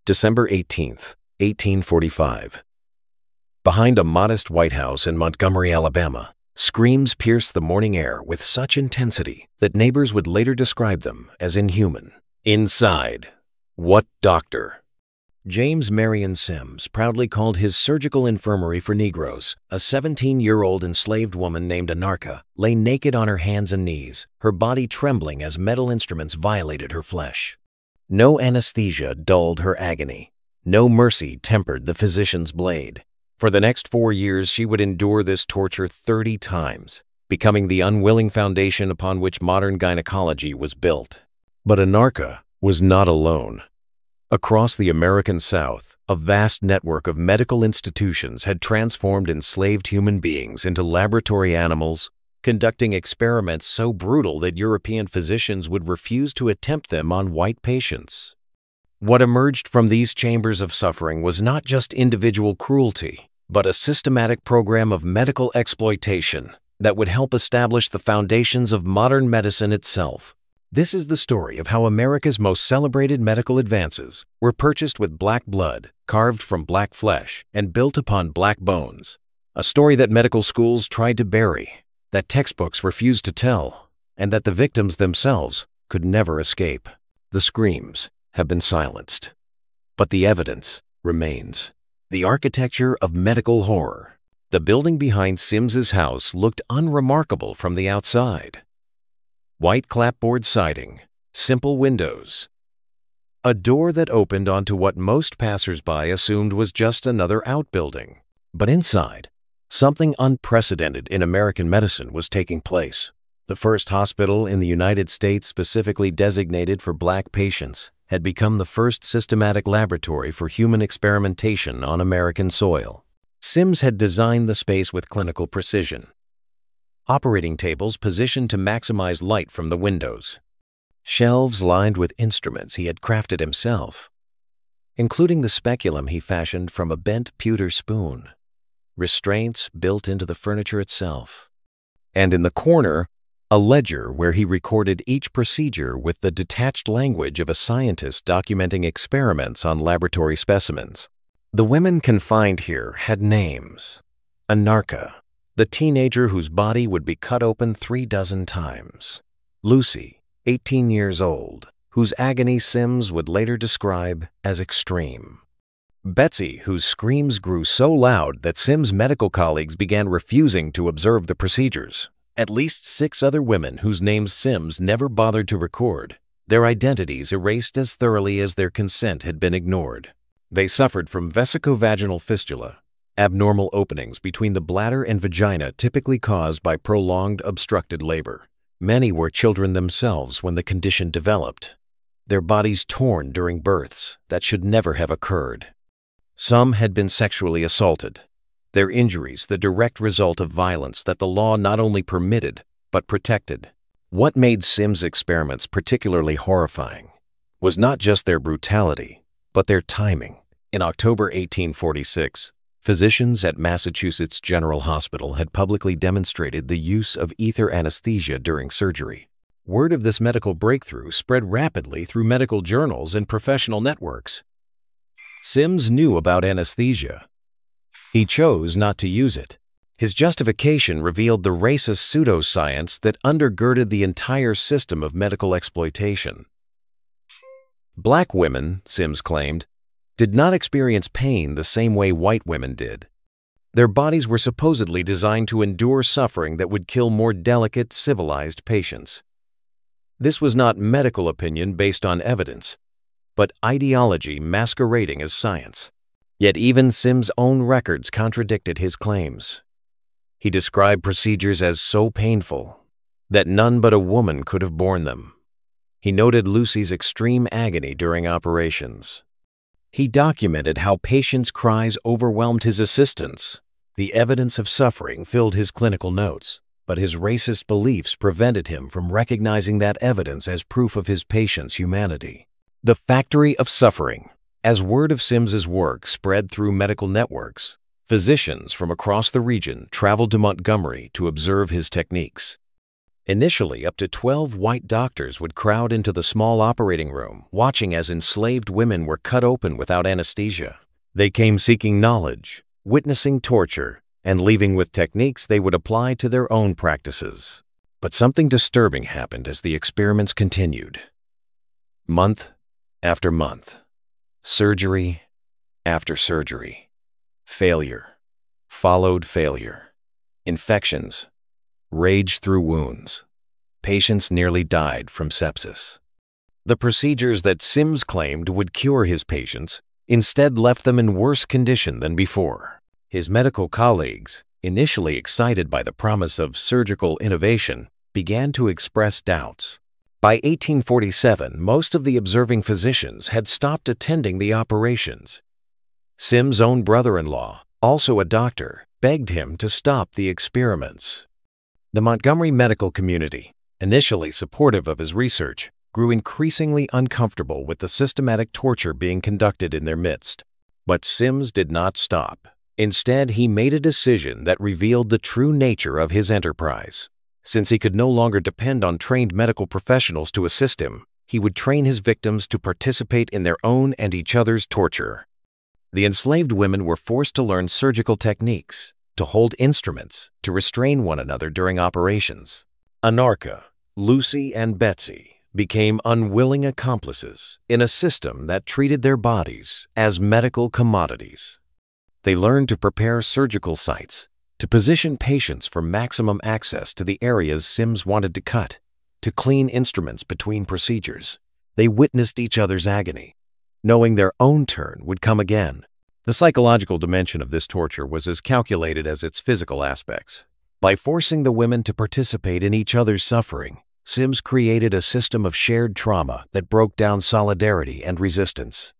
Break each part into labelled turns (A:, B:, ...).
A: December 18, 1845. Behind a modest White House in Montgomery, Alabama, screams pierced the morning air with such intensity that neighbors would later describe them as inhuman. Inside, what doctor? James Marion Sims proudly called his surgical infirmary for Negroes. A 17-year-old enslaved woman named Anarcha lay naked on her hands and knees, her body trembling as metal instruments violated her flesh. No anesthesia dulled her agony. No mercy tempered the physician's blade. For the next 4 years, she would endure this torture 30 times, becoming the unwilling foundation upon which modern gynecology was built. But Anarcha was not alone. Across the American South, a vast network of medical institutions had transformed enslaved human beings into laboratory animals, conducting experiments so brutal that European physicians would refuse to attempt them on white patients. What emerged from these chambers of suffering was not just individual cruelty, but a systematic program of medical exploitation that would help establish the foundations of modern medicine itself. This is the story of how America's most celebrated medical advances were purchased with black blood, carved from black flesh, and built upon black bones. A story that medical schools tried to bury, that textbooks refused to tell, and that the victims themselves could never escape. The screams have been silenced, but the evidence remains. The architecture of medical horror. The building behind Sims's house looked unremarkable from the outside. White clapboard siding, simple windows, a door that opened onto what most passers-by assumed was just another outbuilding. But inside, something unprecedented in American medicine was taking place. The first hospital in the United States specifically designated for black patients had become the first systematic laboratory for human experimentation on American soil. Sims had designed the space with clinical precision. Operating tables positioned to maximize light from the windows. Shelves lined with instruments he had crafted himself, including the speculum he fashioned from a bent pewter spoon. Restraints built into the furniture itself. And in the corner, a ledger where he recorded each procedure with the detached language of a scientist documenting experiments on laboratory specimens. The women confined here had names. Anarcha, the teenager whose body would be cut open 36 times. Lucy, 18 years old, whose agony Sims would later describe as extreme. Betsy, whose screams grew so loud that Sims' medical colleagues began refusing to observe the procedures. At least 6 other women whose names Sims never bothered to record, their identities erased as thoroughly as their consent had been ignored. They suffered from vesicovaginal fistula, abnormal openings between the bladder and vagina typically caused by prolonged obstructed labor. Many were children themselves when the condition developed, their bodies torn during births that should never have occurred. Some had been sexually assaulted, their injuries the direct result of violence that the law not only permitted but protected. What made Sims' experiments particularly horrifying was not just their brutality, but their timing. In October 1846, physicians at Massachusetts General Hospital had publicly demonstrated the use of ether anesthesia during surgery. Word of this medical breakthrough spread rapidly through medical journals and professional networks. Sims knew about anesthesia. He chose not to use it. His justification revealed the racist pseudoscience that undergirded the entire system of medical exploitation. Black women, Sims claimed, did not experience pain the same way white women did. Their bodies were supposedly designed to endure suffering that would kill more delicate, civilized patients. This was not medical opinion based on evidence, but ideology masquerading as science. Yet even Sims' own records contradicted his claims. He described procedures as so painful that none but a woman could have borne them. He noted Lucy's extreme agony during operations. He documented how patients' cries overwhelmed his assistants. The evidence of suffering filled his clinical notes, but his racist beliefs prevented him from recognizing that evidence as proof of his patients' humanity. The Factory of Suffering. As word of Sims's work spread through medical networks, physicians from across the region traveled to Montgomery to observe his techniques. Initially, up to 12 white doctors would crowd into the small operating room, watching as enslaved women were cut open without anesthesia. They came seeking knowledge, witnessing torture, and leaving with techniques they would apply to their own practices. But something disturbing happened as the experiments continued. Month after month, surgery after surgery, failure followed failure. Infections raged through wounds. Patients nearly died from sepsis. The procedures that Sims claimed would cure his patients instead left them in worse condition than before. His medical colleagues, initially excited by the promise of surgical innovation, began to express doubts. By 1847, most of the observing physicians had stopped attending the operations. Sims' own brother-in-law, also a doctor, begged him to stop the experiments. The Montgomery medical community, initially supportive of his research, grew increasingly uncomfortable with the systematic torture being conducted in their midst. But Sims did not stop. Instead, he made a decision that revealed the true nature of his enterprise. Since he could no longer depend on trained medical professionals to assist him, he would train his victims to participate in their own and each other's torture. The enslaved women were forced to learn surgical techniques, to hold instruments, to restrain one another during operations. Anarcha, Lucy, and Betsy became unwilling accomplices in a system that treated their bodies as medical commodities. They learned to prepare surgical sites, to position patients for maximum access to the areas Sims wanted to cut, to clean instruments between procedures. They witnessed each other's agony, knowing their own turn would come again. The psychological dimension of this torture was as calculated as its physical aspects. By forcing the women to participate in each other's suffering, Sims created a system of shared trauma that broke down solidarity and resistance.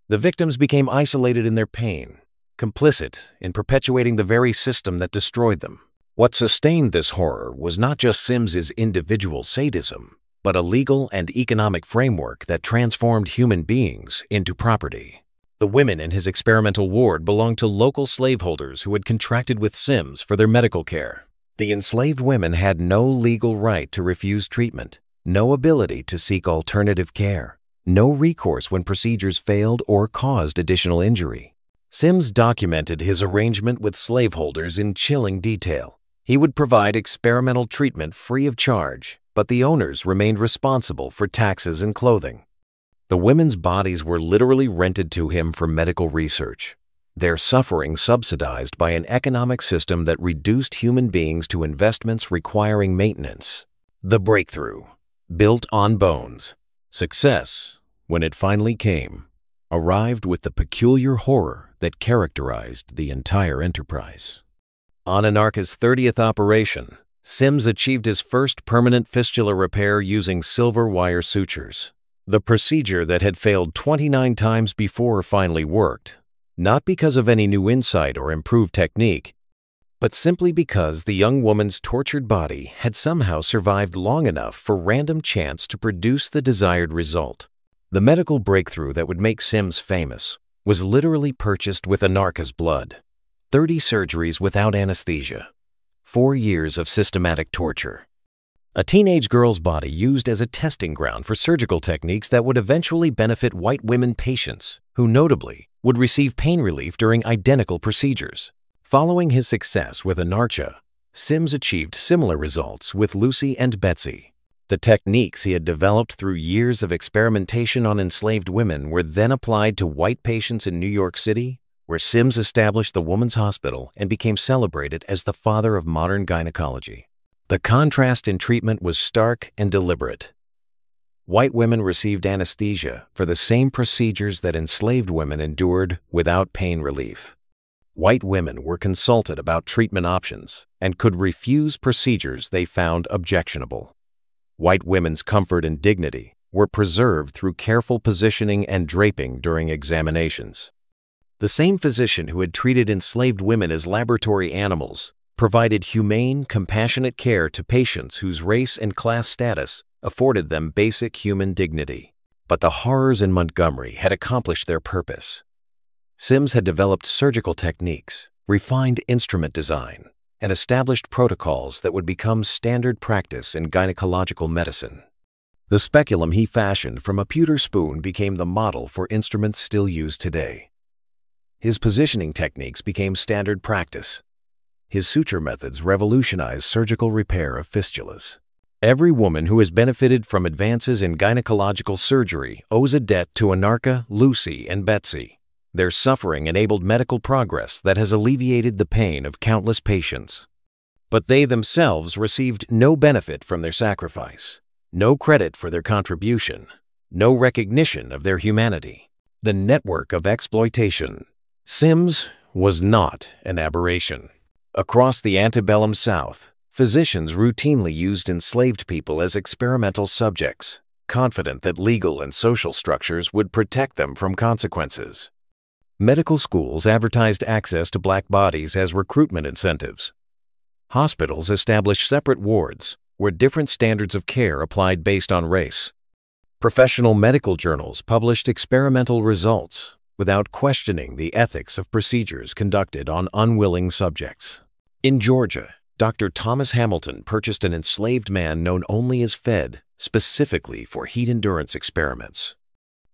A: The victims became isolated in their pain, complicit in perpetuating the very system that destroyed them. What sustained this horror was not just Sims's individual sadism, but a legal and economic framework that transformed human beings into property. The women in his experimental ward belonged to local slaveholders who had contracted with Sims for their medical care. The enslaved women had no legal right to refuse treatment, no ability to seek alternative care, no recourse when procedures failed or caused additional injury. Sims documented his arrangement with slaveholders in chilling detail. He would provide experimental treatment free of charge, but the owners remained responsible for taxes and clothing. The women's bodies were literally rented to him for medical research, their suffering subsidized by an economic system that reduced human beings to investments requiring maintenance. The breakthrough, built on bones. Success, when it finally came, arrived with the peculiar horror that characterized the entire enterprise. On Anarcha's 30th operation, Sims achieved his first permanent fistula repair using silver wire sutures. The procedure that had failed 29 times before finally worked, not because of any new insight or improved technique, but simply because the young woman's tortured body had somehow survived long enough for random chance to produce the desired result. The medical breakthrough that would make Sims famous was literally purchased with Anarcha's blood. 30 surgeries without anesthesia, 4 years of systematic torture. A teenage girl's body used as a testing ground for surgical techniques that would eventually benefit white women patients, who notably would receive pain relief during identical procedures. Following his success with Anarcha, Sims achieved similar results with Lucy and Betsy. The techniques he had developed through years of experimentation on enslaved women were then applied to white patients in New York City, where Sims established the Woman's Hospital and became celebrated as the father of modern gynecology. The contrast in treatment was stark and deliberate. White women received anesthesia for the same procedures that enslaved women endured without pain relief. White women were consulted about treatment options and could refuse procedures they found objectionable. White women's comfort and dignity were preserved through careful positioning and draping during examinations. The same physician who had treated enslaved women as laboratory animals provided humane, compassionate care to patients whose race and class status afforded them basic human dignity. But the horrors in Montgomery had accomplished their purpose. Sims had developed surgical techniques, refined instrument design, and established protocols that would become standard practice in gynecological medicine. The speculum he fashioned from a pewter spoon became the model for instruments still used today. His positioning techniques became standard practice. His suture methods revolutionized surgical repair of fistulas. Every woman who has benefited from advances in gynecological surgery owes a debt to Anarcha, Lucy, and Betsy. Their suffering enabled medical progress that has alleviated the pain of countless patients. But they themselves received no benefit from their sacrifice, no credit for their contribution, no recognition of their humanity. The network of exploitation. Sims was not an aberration. Across the antebellum South, physicians routinely used enslaved people as experimental subjects, confident that legal and social structures would protect them from consequences. Medical schools advertised access to black bodies as recruitment incentives. Hospitals established separate wards where different standards of care applied based on race. Professional medical journals published experimental results without questioning the ethics of procedures conducted on unwilling subjects. In Georgia, Dr. Thomas Hamilton purchased an enslaved man known only as Fed, specifically for heat endurance experiments.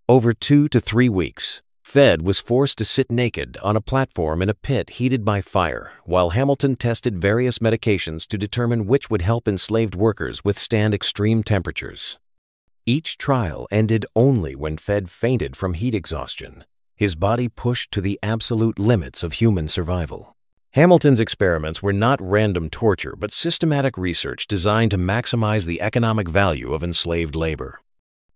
A: Over 2 to 3 weeks, Fed was forced to sit naked on a platform in a pit heated by fire while Hamilton tested various medications to determine which would help enslaved workers withstand extreme temperatures. Each trial ended only when Fed fainted from heat exhaustion, his body pushed to the absolute limits of human survival. Hamilton's experiments were not random torture but systematic research designed to maximize the economic value of enslaved labor.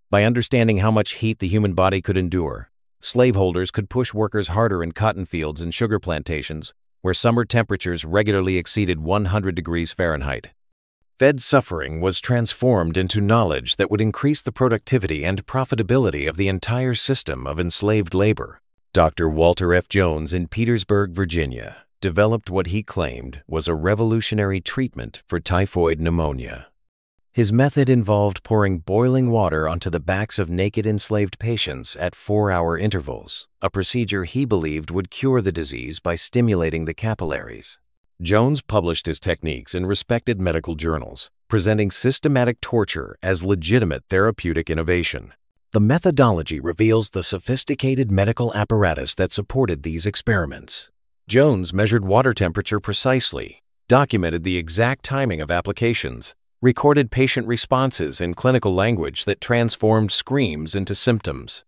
A: By understanding how much heat the human body could endure, slaveholders could push workers harder in cotton fields and sugar plantations, where summer temperatures regularly exceeded 100 degrees Fahrenheit. Fed's suffering was transformed into knowledge that would increase the productivity and profitability of the entire system of enslaved labor. Dr. Walter F. Jones in Petersburg, Virginia, developed what he claimed was a revolutionary treatment for typhoid pneumonia. His method involved pouring boiling water onto the backs of naked enslaved patients at 4-hour intervals, a procedure he believed would cure the disease by stimulating the capillaries. Jones published his techniques in respected medical journals, presenting systematic torture as legitimate therapeutic innovation. The methodology reveals the sophisticated medical apparatus that supported these experiments. Jones measured water temperature precisely, documented the exact timing of applications, recorded patient responses in clinical language that transformed screams into symptoms.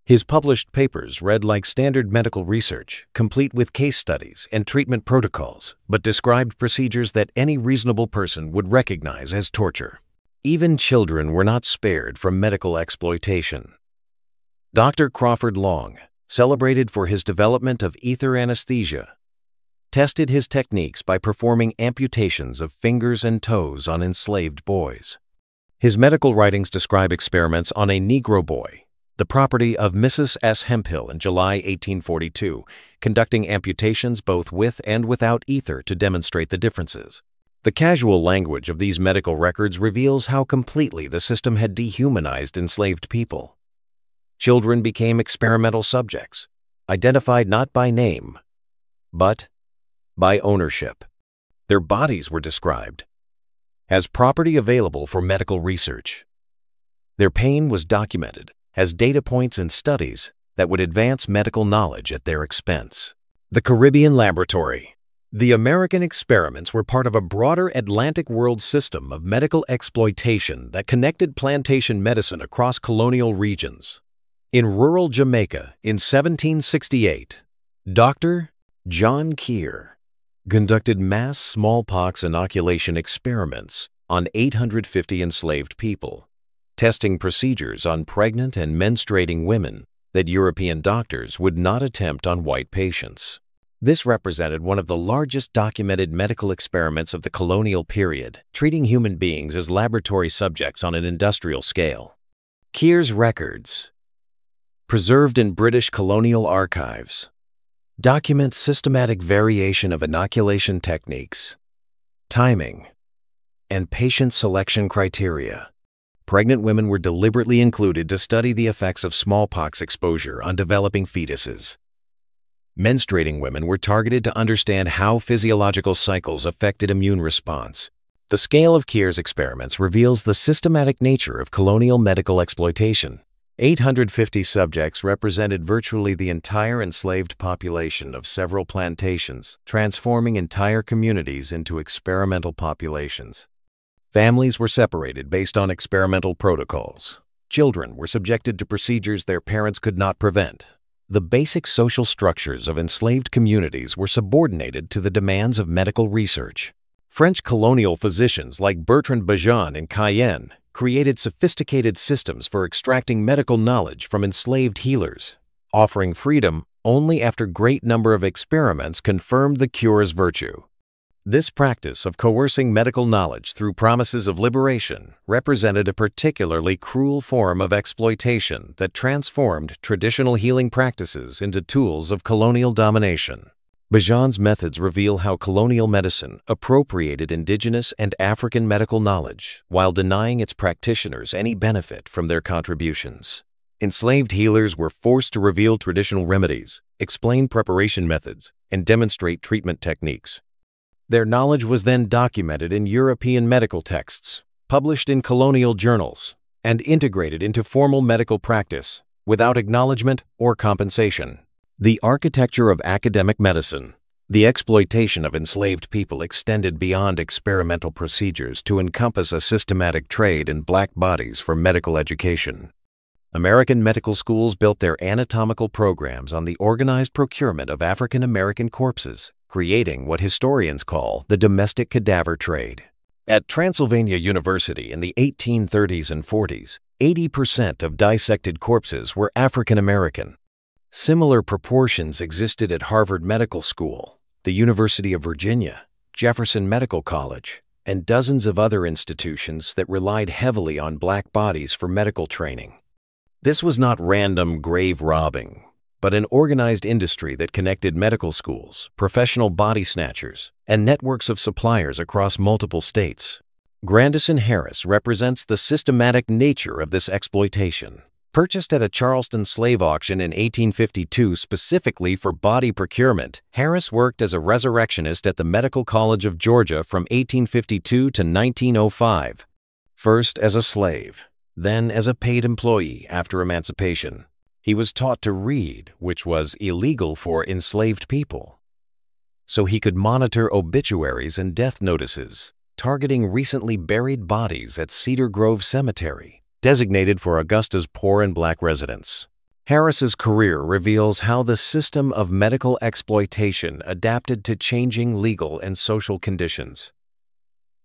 A: His published papers read like standard medical research, complete with case studies and treatment protocols, but described procedures that any reasonable person would recognize as torture. Even children were not spared from medical exploitation. Dr. Crawford Long, celebrated for his development of ether anesthesia, tested his techniques by performing amputations of fingers and toes on enslaved boys. His medical writings describe experiments on a Negro boy, the property of Mrs. S. Hemphill in July 1842, conducting amputations both with and without ether to demonstrate the differences. The casual language of these medical records reveals how completely the system had dehumanized enslaved people. Children became experimental subjects, identified not by name, but by ownership. Their bodies were described as property available for medical research. Their pain was documented as data points and studies that would advance medical knowledge at their expense. The Caribbean Laboratory. The American experiments were part of a broader Atlantic world system of medical exploitation that connected plantation medicine across colonial regions. In rural Jamaica in 1768, Dr. John Keir conducted mass smallpox inoculation experiments on 850 enslaved people, testing procedures on pregnant and menstruating women that European doctors would not attempt on white patients. This represented one of the largest documented medical experiments of the colonial period, treating human beings as laboratory subjects on an industrial scale. Keir's records, preserved in British colonial archives, document systematic variation of inoculation techniques, timing, and patient selection criteria. Pregnant women were deliberately included to study the effects of smallpox exposure on developing fetuses. Menstruating women were targeted to understand how physiological cycles affected immune response. The scale of Kier's experiments reveals the systematic nature of colonial medical exploitation. 850 subjects represented virtually the entire enslaved population of several plantations, transforming entire communities into experimental populations. Families were separated based on experimental protocols. Children were subjected to procedures their parents could not prevent. The basic social structures of enslaved communities were subordinated to the demands of medical research. French colonial physicians like Bertrand Bajon in Cayenne created sophisticated systems for extracting medical knowledge from enslaved healers, offering freedom only after great number of experiments confirmed the cure's virtue. This practice of coercing medical knowledge through promises of liberation represented a particularly cruel form of exploitation that transformed traditional healing practices into tools of colonial domination. Bajon's methods reveal how colonial medicine appropriated indigenous and African medical knowledge while denying its practitioners any benefit from their contributions. Enslaved healers were forced to reveal traditional remedies, explain preparation methods, and demonstrate treatment techniques. Their knowledge was then documented in European medical texts, published in colonial journals, and integrated into formal medical practice without acknowledgement or compensation. The architecture of academic medicine. The exploitation of enslaved people extended beyond experimental procedures to encompass a systematic trade in black bodies for medical education. American medical schools built their anatomical programs on the organized procurement of African American corpses, creating what historians call the domestic cadaver trade. At Transylvania University in the 1830s and 40s, 80% of dissected corpses were African American. Similar proportions existed at Harvard Medical School, the University of Virginia, Jefferson Medical College, and dozens of other institutions that relied heavily on black bodies for medical training. This was not random grave robbing, but an organized industry that connected medical schools, professional body snatchers, and networks of suppliers across multiple states. Grandison Harris represents the systematic nature of this exploitation. Purchased at a Charleston slave auction in 1852 specifically for body procurement, Harris worked as a resurrectionist at the Medical College of Georgia from 1852 to 1905. First as a slave, then as a paid employee after emancipation. He was taught to read, which was illegal for enslaved people, so he could monitor obituaries and death notices, targeting recently buried bodies at Cedar Grove Cemetery, designated for Augusta's poor and black residents. Harris's career reveals how the system of medical exploitation adapted to changing legal and social conditions.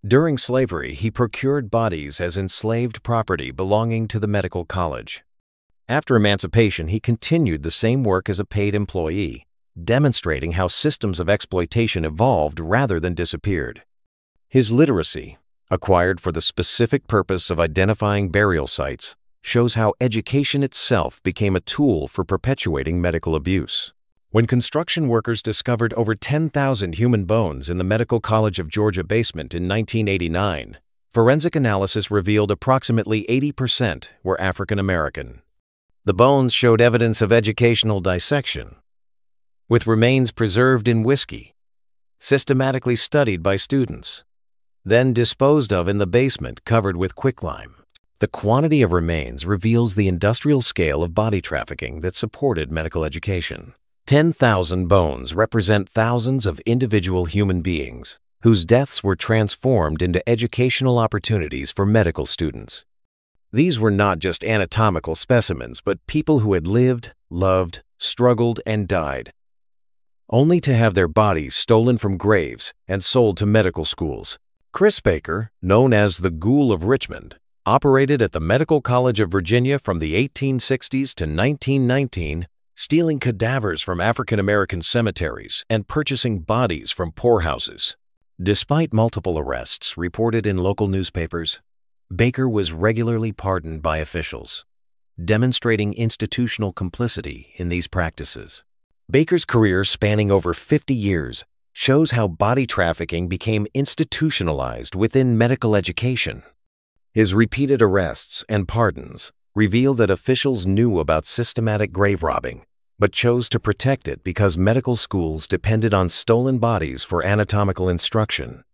A: During slavery, he procured bodies as enslaved property belonging to the medical college. After emancipation, he continued the same work as a paid employee, demonstrating how systems of exploitation evolved rather than disappeared. His literacy, acquired for the specific purpose of identifying burial sites, shows how education itself became a tool for perpetuating medical abuse. When construction workers discovered over 10,000 human bones in the Medical College of Georgia basement in 1989, forensic analysis revealed approximately 80% were African American. The bones showed evidence of educational dissection, with remains preserved in whiskey, systematically studied by students, then disposed of in the basement covered with quicklime. The quantity of remains reveals the industrial scale of body trafficking that supported medical education. 10,000 bones represent thousands of individual human beings whose deaths were transformed into educational opportunities for medical students. These were not just anatomical specimens, but people who had lived, loved, struggled, and died, only to have their bodies stolen from graves and sold to medical schools. Chris Baker, known as the Ghoul of Richmond, operated at the Medical College of Virginia from the 1860s to 1919, stealing cadavers from African American cemeteries and purchasing bodies from poorhouses. Despite multiple arrests reported in local newspapers, Baker was regularly pardoned by officials, demonstrating institutional complicity in these practices. Baker's career, spanning over 50 years, shows how body trafficking became institutionalized within medical education. His repeated arrests and pardons reveal that officials knew about systematic grave robbing, but chose to protect it because medical schools depended on stolen bodies for anatomical instruction.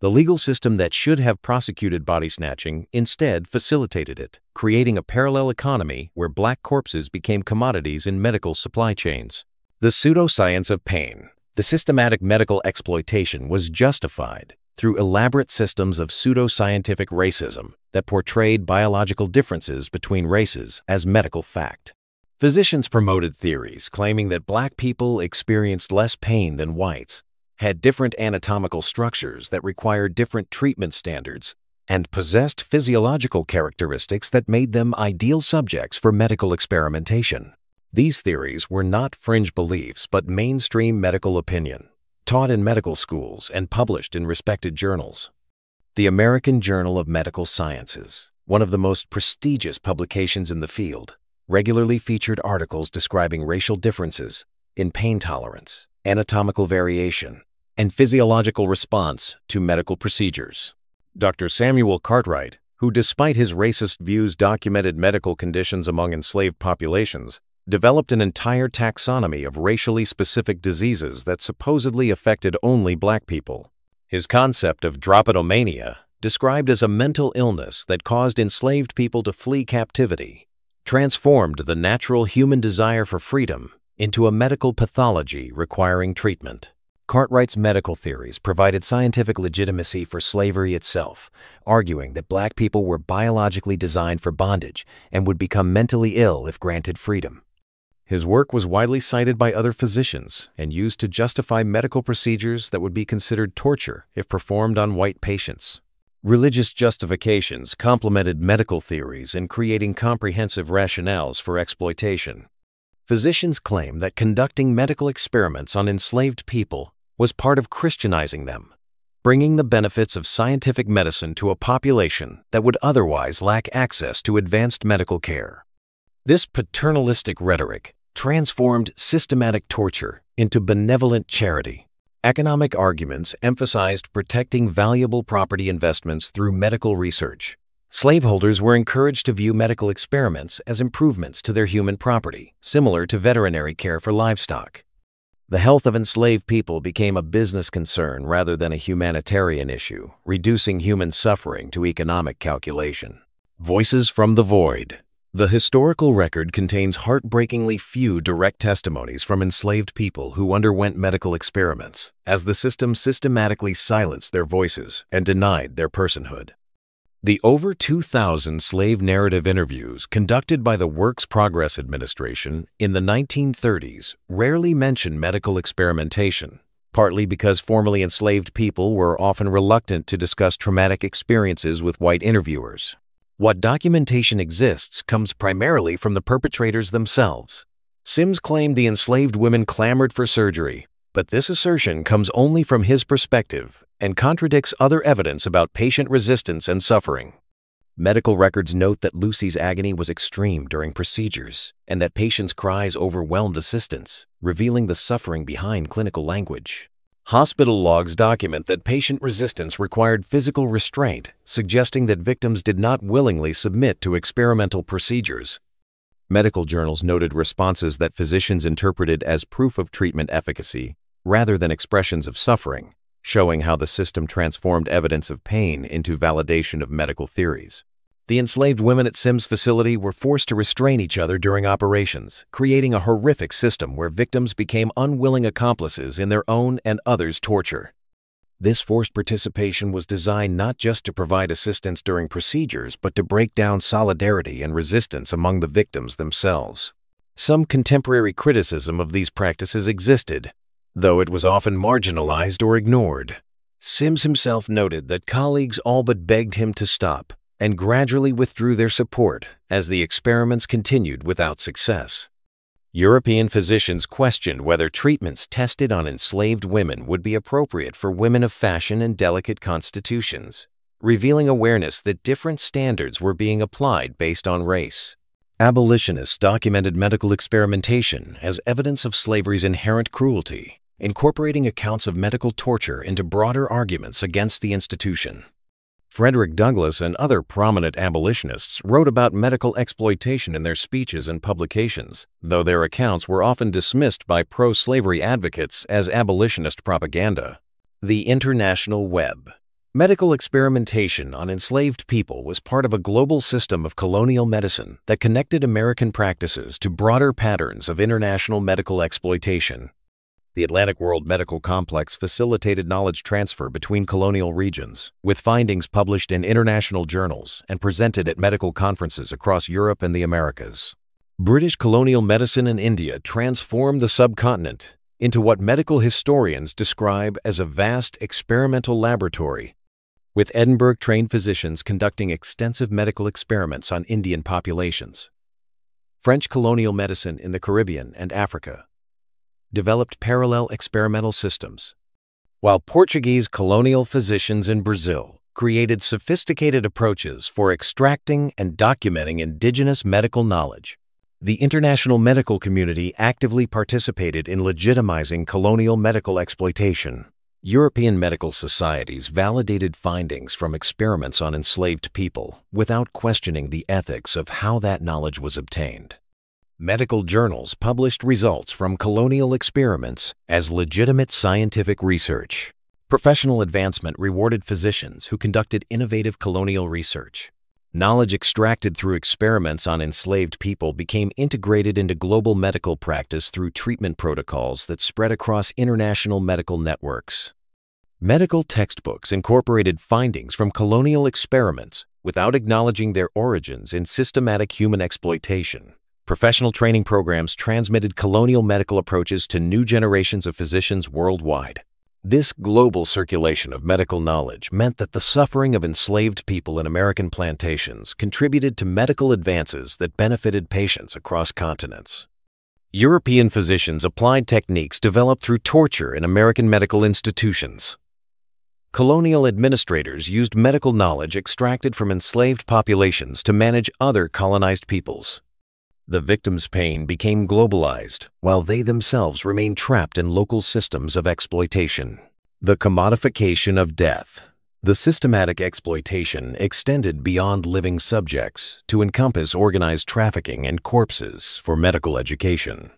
A: The legal system that should have prosecuted body snatching instead facilitated it, creating a parallel economy where black corpses became commodities in medical supply chains. The pseudoscience of pain, the systematic medical exploitation, was justified through elaborate systems of pseudoscientific racism that portrayed biological differences between races as medical fact. Physicians promoted theories claiming that black people experienced less pain than whites, had different anatomical structures that required different treatment standards, and possessed physiological characteristics that made them ideal subjects for medical experimentation. These theories were not fringe beliefs but mainstream medical opinion, taught in medical schools and published in respected journals. The American Journal of Medical Sciences, one of the most prestigious publications in the field, regularly featured articles describing racial differences in pain tolerance, anatomical variation, and physiological response to medical procedures. Dr. Samuel Cartwright, who despite his racist views documented medical conditions among enslaved populations, developed an entire taxonomy of racially specific diseases that supposedly affected only black people. His concept of drapetomania, described as a mental illness that caused enslaved people to flee captivity, transformed the natural human desire for freedom into a medical pathology requiring treatment. Cartwright's medical theories provided scientific legitimacy for slavery itself, arguing that black people were biologically designed for bondage and would become mentally ill if granted freedom. His work was widely cited by other physicians and used to justify medical procedures that would be considered torture if performed on white patients. Religious justifications complemented medical theories in creating comprehensive rationales for exploitation. Physicians claim that conducting medical experiments on enslaved people was part of Christianizing them, bringing the benefits of scientific medicine to a population that would otherwise lack access to advanced medical care. This paternalistic rhetoric transformed systematic torture into benevolent charity. Economic arguments emphasized protecting valuable property investments through medical research. Slaveholders were encouraged to view medical experiments as improvements to their human property, similar to veterinary care for livestock. The health of enslaved people became a business concern rather than a humanitarian issue, reducing human suffering to economic calculation. Voices from the Void. The historical record contains heartbreakingly few direct testimonies from enslaved people who underwent medical experiments, as the system systematically silenced their voices and denied their personhood. The over 2,000 slave narrative interviews conducted by the Works Progress Administration in the 1930s rarely mention medical experimentation, partly because formerly enslaved people were often reluctant to discuss traumatic experiences with white interviewers. What documentation exists comes primarily from the perpetrators themselves. Sims claimed the enslaved women clamored for surgery, but this assertion comes only from his perspective and contradicts other evidence about patient resistance and suffering. Medical records note that Lucy's agony was extreme during procedures and that patients' cries overwhelmed assistants, revealing the suffering behind clinical language. Hospital logs document that patient resistance required physical restraint, suggesting that victims did not willingly submit to experimental procedures. Medical journals noted responses that physicians interpreted as proof of treatment efficacy rather than expressions of suffering, showing how the system transformed evidence of pain into validation of medical theories. The enslaved women at Sims' facility were forced to restrain each other during operations, creating a horrific system where victims became unwilling accomplices in their own and others' torture. This forced participation was designed not just to provide assistance during procedures, but to break down solidarity and resistance among the victims themselves. Some contemporary criticism of these practices existed, though it was often marginalized or ignored. Sims himself noted that colleagues all but begged him to stop and gradually withdrew their support as the experiments continued without success. European physicians questioned whether treatments tested on enslaved women would be appropriate for women of fashion and delicate constitutions, revealing awareness that different standards were being applied based on race. Abolitionists documented medical experimentation as evidence of slavery's inherent cruelty, incorporating accounts of medical torture into broader arguments against the institution. Frederick Douglass and other prominent abolitionists wrote about medical exploitation in their speeches and publications, though their accounts were often dismissed by pro-slavery advocates as abolitionist propaganda. The International Web. Medical experimentation on enslaved people was part of a global system of colonial medicine that connected American practices to broader patterns of international medical exploitation. The Atlantic World Medical Complex facilitated knowledge transfer between colonial regions, with findings published in international journals and presented at medical conferences across Europe and the Americas. British colonial medicine in India transformed the subcontinent into what medical historians describe as a vast experimental laboratory, with Edinburgh-trained physicians conducting extensive medical experiments on Indian populations. French colonial medicine in the Caribbean and Africa developed parallel experimental systems, while Portuguese colonial physicians in Brazil created sophisticated approaches for extracting and documenting indigenous medical knowledge. The international medical community actively participated in legitimizing colonial medical exploitation. European medical societies validated findings from experiments on enslaved people without questioning the ethics of how that knowledge was obtained. Medical journals published results from colonial experiments as legitimate scientific research. Professional advancement rewarded physicians who conducted innovative colonial research. Knowledge extracted through experiments on enslaved people became integrated into global medical practice through treatment protocols that spread across international medical networks. Medical textbooks incorporated findings from colonial experiments without acknowledging their origins in systematic human exploitation. Professional training programs transmitted colonial medical approaches to new generations of physicians worldwide. This global circulation of medical knowledge meant that the suffering of enslaved people in American plantations contributed to medical advances that benefited patients across continents. European physicians applied techniques developed through torture in American medical institutions. Colonial administrators used medical knowledge extracted from enslaved populations to manage other colonized peoples. The victims' pain became globalized, while they themselves remained trapped in local systems of exploitation. The commodification of death. The systematic exploitation extended beyond living subjects to encompass organized trafficking and corpses for medical education.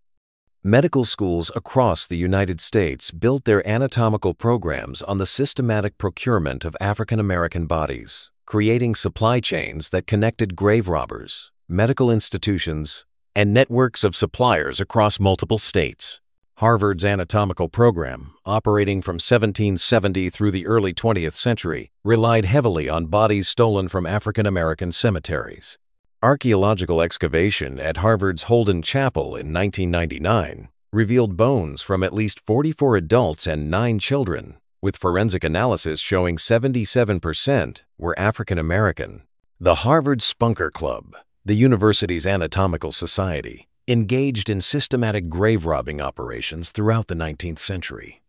A: Medical schools across the United States built their anatomical programs on the systematic procurement of African American bodies, creating supply chains that connected grave robbers, medical institutions, and networks of suppliers across multiple states. Harvard's anatomical program, operating from 1770 through the early 20th century, relied heavily on bodies stolen from African American cemeteries. Archaeological excavation at Harvard's Holden Chapel in 1999 revealed bones from at least 44 adults and 9 children, with forensic analysis showing 77% were African American. The Harvard Spunker Club, the university's anatomical society, engaged in systematic grave robbing operations throughout the 19th century.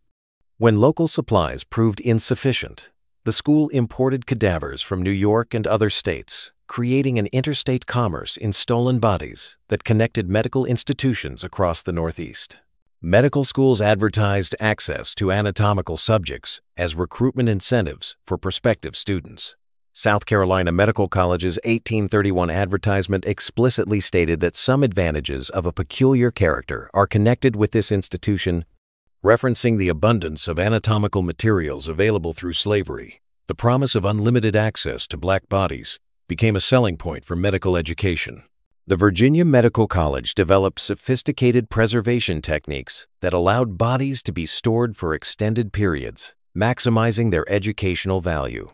A: When local supplies proved insufficient, the school imported cadavers from New York and other states, creating an interstate commerce in stolen bodies that connected medical institutions across the Northeast. Medical schools advertised access to anatomical subjects as recruitment incentives for prospective students. South Carolina Medical College's 1831 advertisement explicitly stated that some advantages of a peculiar character are connected with this institution, referencing the abundance of anatomical materials available through slavery. The promise of unlimited access to black bodies became a selling point for medical education. The Virginia Medical College developed sophisticated preservation techniques that allowed bodies to be stored for extended periods, maximizing their educational value.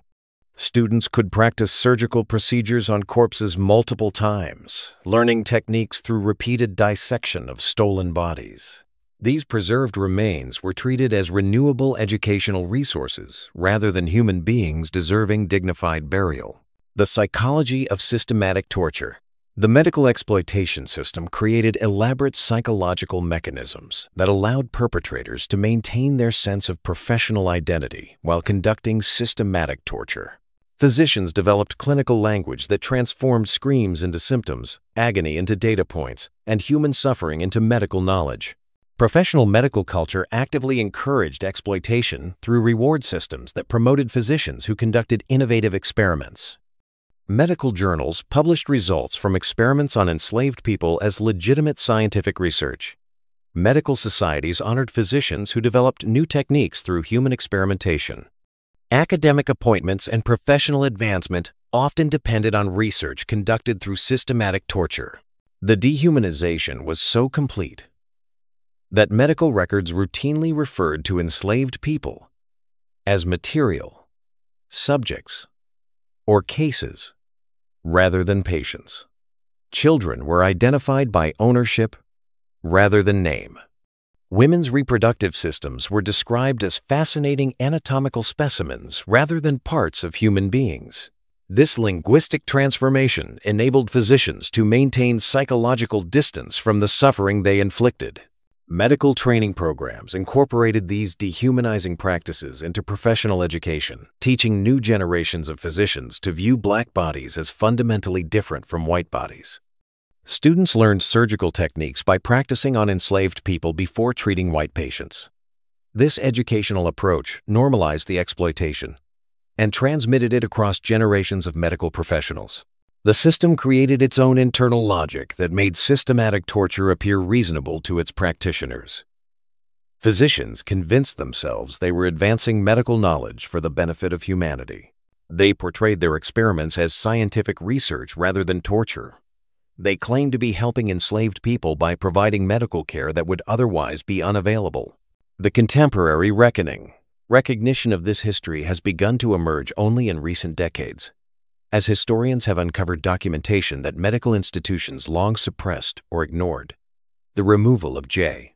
A: Students could practice surgical procedures on corpses multiple times, learning techniques through repeated dissection of stolen bodies. These preserved remains were treated as renewable educational resources rather than human beings deserving dignified burial. The psychology of systematic torture. The medical exploitation system created elaborate psychological mechanisms that allowed perpetrators to maintain their sense of professional identity while conducting systematic torture. Physicians developed clinical language that transformed screams into symptoms, agony into data points, and human suffering into medical knowledge. Professional medical culture actively encouraged exploitation through reward systems that promoted physicians who conducted innovative experiments. Medical journals published results from experiments on enslaved people as legitimate scientific research. Medical societies honored physicians who developed new techniques through human experimentation. Academic appointments and professional advancement often depended on research conducted through systematic torture. The dehumanization was so complete that medical records routinely referred to enslaved people as material, subjects, or cases rather than patients. Children were identified by ownership rather than name. Women's reproductive systems were described as fascinating anatomical specimens rather than parts of human beings. This linguistic transformation enabled physicians to maintain psychological distance from the suffering they inflicted. Medical training programs incorporated these dehumanizing practices into professional education, teaching new generations of physicians to view black bodies as fundamentally different from white bodies. Students learned surgical techniques by practicing on enslaved people before treating white patients. This educational approach normalized the exploitation and transmitted it across generations of medical professionals. The system created its own internal logic that made systematic torture appear reasonable to its practitioners. Physicians convinced themselves they were advancing medical knowledge for the benefit of humanity. They portrayed their experiments as scientific research rather than torture. They claimed to be helping enslaved people by providing medical care that would otherwise be unavailable. The contemporary recognition of this history has begun to emerge only in recent decades, as historians have uncovered documentation that medical institutions long suppressed or ignored. The removal of J.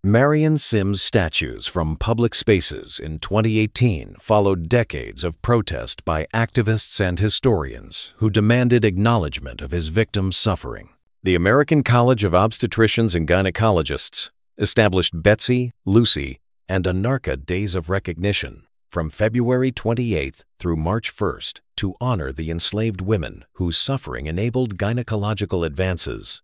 A: Marion Sims statues from public spaces in 2018 followed decades of protest by activists and historians who demanded acknowledgement of his victims' suffering. The American College of Obstetricians and Gynecologists established Betsy, Lucy, and Anarcha Days of Recognition from February 28th through March 1st to honor the enslaved women whose suffering enabled gynecological advances.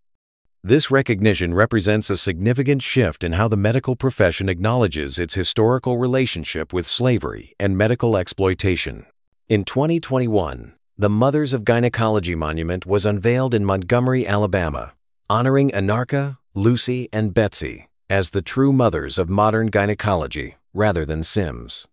A: This recognition represents a significant shift in how the medical profession acknowledges its historical relationship with slavery and medical exploitation. In 2021, the Mothers of Gynecology Monument was unveiled in Montgomery, Alabama, honoring Anarcha, Lucy, and Betsy as the true mothers of modern gynecology rather than Sims.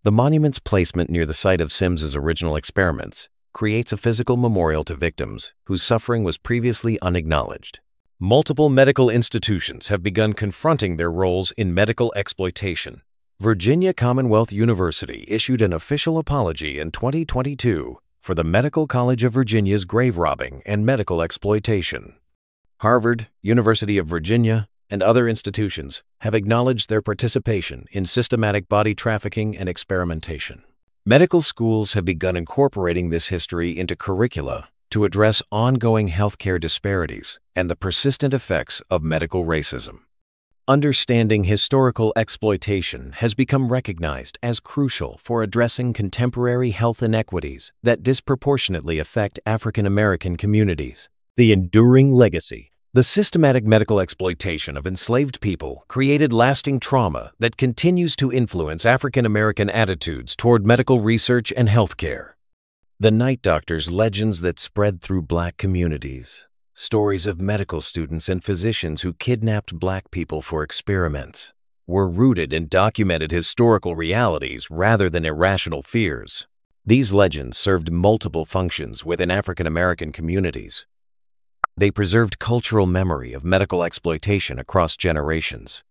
A: The monument's placement near the site of Sims's original experiments creates a physical memorial to victims whose suffering was previously unacknowledged. Multiple medical institutions have begun confronting their roles in medical exploitation. Virginia Commonwealth University issued an official apology in 2022 for the Medical College of Virginia's grave robbing and medical exploitation. Harvard, University of Virginia, and other institutions have acknowledged their participation in systematic body trafficking and experimentation. Medical schools have begun incorporating this history into curricula to address ongoing healthcare disparities and the persistent effects of medical racism. Understanding historical exploitation has become recognized as crucial for addressing contemporary health inequities that disproportionately affect African American communities. The enduring legacy. The systematic medical exploitation of enslaved people created lasting trauma that continues to influence African American attitudes toward medical research and healthcare. The Night Doctors legends that spread through black communities. Stories of medical students and physicians who kidnapped black people for experiments were rooted in documented historical realities rather than irrational fears. These legends served multiple functions within African American communities. They preserved cultural memory of medical exploitation across generations.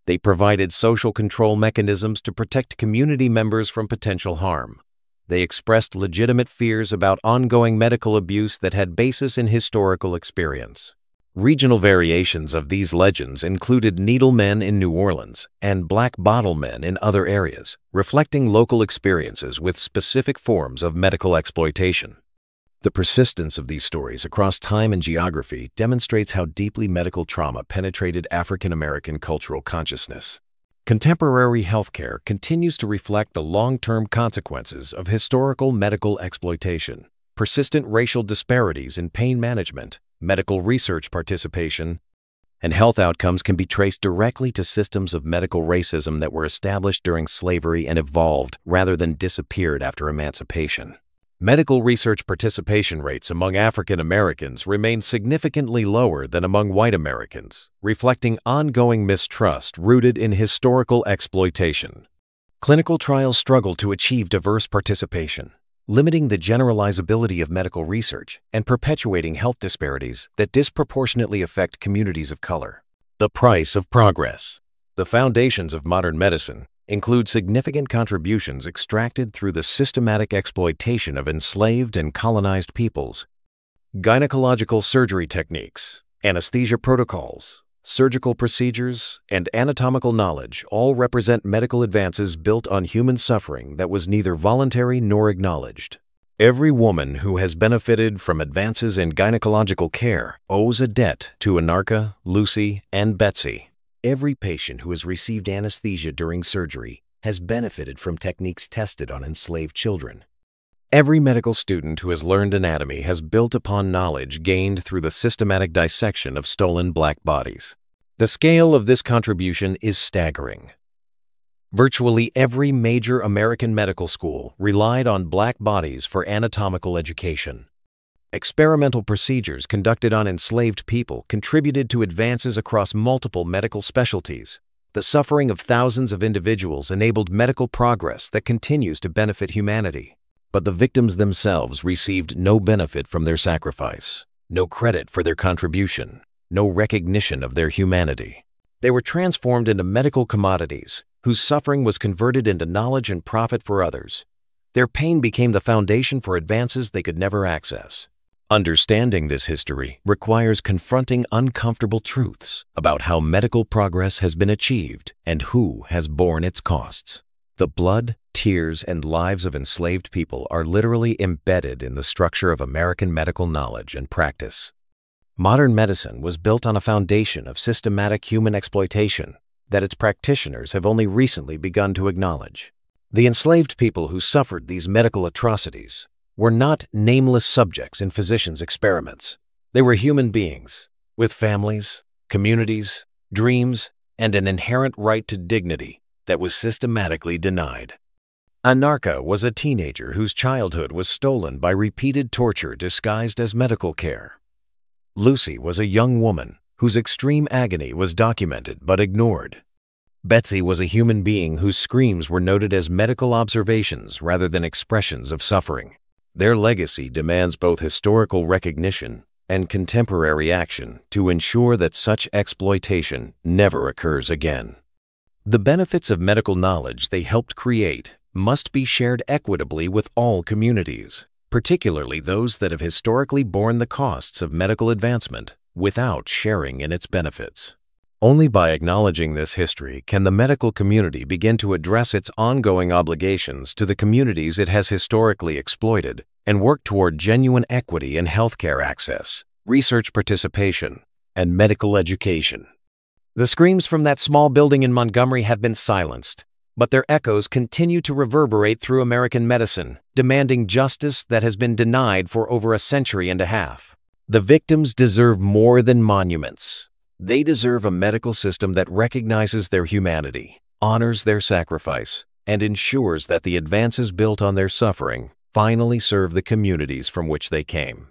A: They provided social control mechanisms to protect community members from potential harm. They expressed legitimate fears about ongoing medical abuse that had basis in historical experience. Regional variations of these legends included needle men in New Orleans and black bottle men in other areas, reflecting local experiences with specific forms of medical exploitation. The persistence of these stories across time and geography demonstrates how deeply medical trauma penetrated African American cultural consciousness. Contemporary healthcare continues to reflect the long-term consequences of historical medical exploitation. Persistent racial disparities in pain management, medical research participation, and health outcomes can be traced directly to systems of medical racism that were established during slavery and evolved rather than disappeared after emancipation. Medical research participation rates among African Americans remain significantly lower than among white Americans, reflecting ongoing mistrust rooted in historical exploitation. Clinical trials struggle to achieve diverse participation, limiting the generalizability of medical research and perpetuating health disparities that disproportionately affect communities of color. The price of progress. The foundations of modern medicine include significant contributions extracted through the systematic exploitation of enslaved and colonized peoples. Gynecological surgery techniques, anesthesia protocols, surgical procedures, and anatomical knowledge all represent medical advances built on human suffering that was neither voluntary nor acknowledged. Every woman who has benefited from advances in gynecological care owes a debt to Anarcha, Lucy, and Betsy. Every patient who has received anesthesia during surgery has benefited from techniques tested on enslaved children. Every medical student who has learned anatomy has built upon knowledge gained through the systematic dissection of stolen black bodies. The scale of this contribution is staggering. Virtually every major American medical school relied on black bodies for anatomical education. Experimental procedures conducted on enslaved people contributed to advances across multiple medical specialties. The suffering of thousands of individuals enabled medical progress that continues to benefit humanity. But the victims themselves received no benefit from their sacrifice, no credit for their contribution, no recognition of their humanity. They were transformed into medical commodities, whose suffering was converted into knowledge and profit for others. Their pain became the foundation for advances they could never access. Understanding this history requires confronting uncomfortable truths about how medical progress has been achieved and who has borne its costs. The blood, tears, and lives of enslaved people are literally embedded in the structure of American medical knowledge and practice. Modern medicine was built on a foundation of systematic human exploitation that its practitioners have only recently begun to acknowledge. The enslaved people who suffered these medical atrocities were not nameless subjects in physicians' experiments. They were human beings, with families, communities, dreams, and an inherent right to dignity that was systematically denied. Anarcha was a teenager whose childhood was stolen by repeated torture disguised as medical care. Lucy was a young woman whose extreme agony was documented but ignored. Betsy was a human being whose screams were noted as medical observations rather than expressions of suffering. Their legacy demands both historical recognition and contemporary action to ensure that such exploitation never occurs again. The benefits of medical knowledge they helped create must be shared equitably with all communities, particularly those that have historically borne the costs of medical advancement without sharing in its benefits. Only by acknowledging this history can the medical community begin to address its ongoing obligations to the communities it has historically exploited and work toward genuine equity in healthcare access, research participation, and medical education. The screams from that small building in Montgomery have been silenced, but their echoes continue to reverberate through American medicine, demanding justice that has been denied for over a century and a half. The victims deserve more than monuments. They deserve a medical system that recognizes their humanity, honors their sacrifice, and ensures that the advances built on their suffering finally serve the communities from which they came.